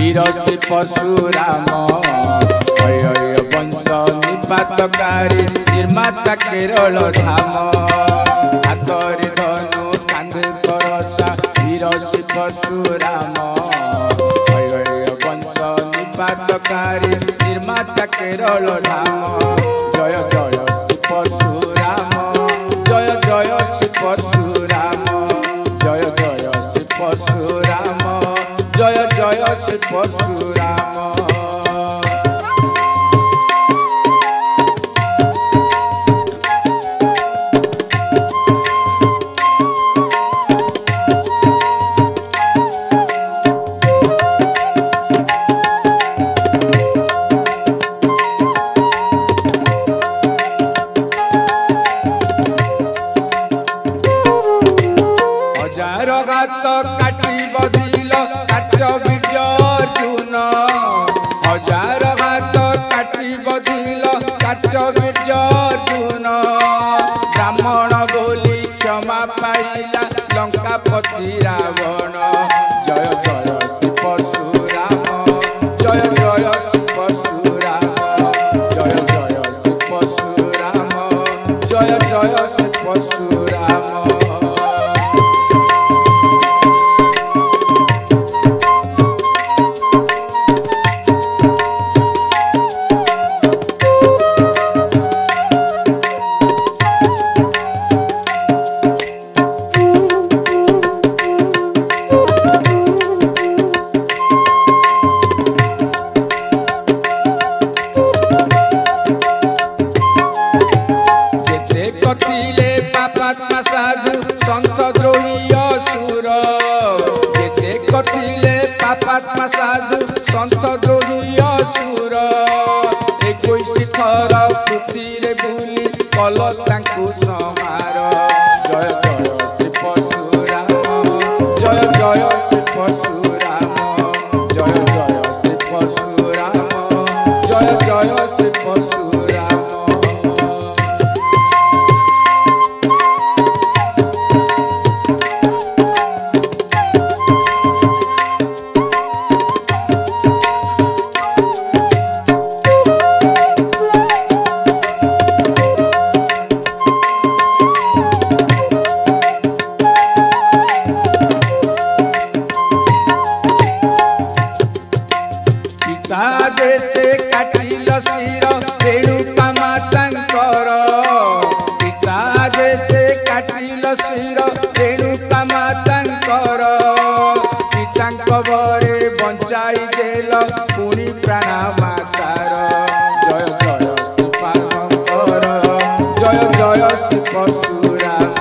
वीरसी परशुराम वंश निपातकारी निर्माता केरल धाम हाथरे धनु कांधे परशा वीरसी परशुराम वंश निपातकारी निर्माता केरल धाम जय जय श्री परशुराम जय जय श्री परशुराम जय जय श्री परशुराम जय जय श्री परशुराम। हजार घात काटी बदिल काट बीज अर्जुन हजार घात काटी बदिल काट बीज अर्जुन ब्राह्मण बोली क्षमा पाइला लंकापति रावण जय जय श्री परशुराम जय जय श्री परशुराम जय जय श्री परशुराम जय जय श्री परशुराम। पापात्मा साधु संत द्रोही असुर जेते कथिले पापात्मा साधु संत द्रोही असुर 21 थर पृथ्वी बुली कल तांकु संहार जय जय श्री परशुराम जय जय श्री परशुराम जय जय श्री परशुराम जय जय श्री परशुराम। देशे काटिल शिर रेणुका मातांकर पिता देशे काटिल शिर रेणुका मातांकर पितांक बरे बंचाई देल पुणी प्राण मातार जय जय श्री पार्वकर जय जय श्री परशुराम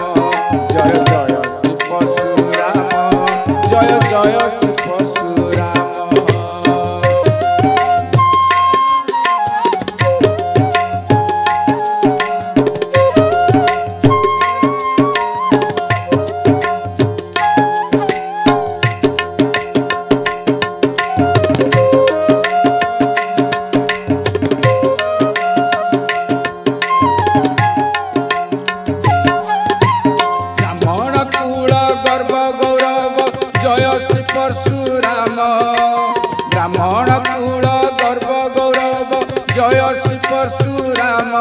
जय जय श्री परशुराम जय जय श्री परशुराम। ब्राह्मण कुल गर्व गौरव जय श्री परशुराम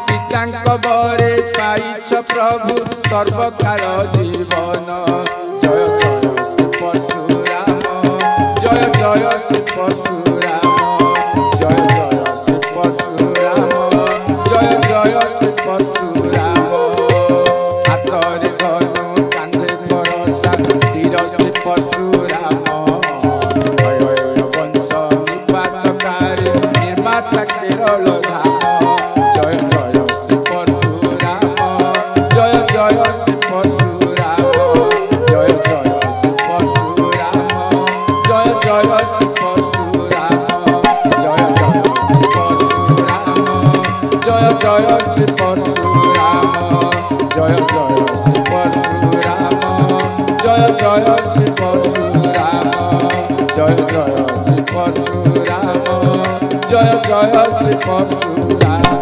पितांक बरे पाइछ प्रभु सर्वकाल जीवन जय जय श्री परशुराम जय जय श्री परशुराम जय जय श्री परशुराम जय जय श्री परशुराम। हाथरे धनु कांधे परशा वीर श्री परशुराम केरल धाम जय जय श्री परशुराम जय जय জয় শ্রী পরশুরাম জয় জয় শ্রী পরশুরাম জয় জয় শ্রী পরশুরাম জয় জয় শ্রী পরশুরাম জয় জয় শ্রী পরশুরাম।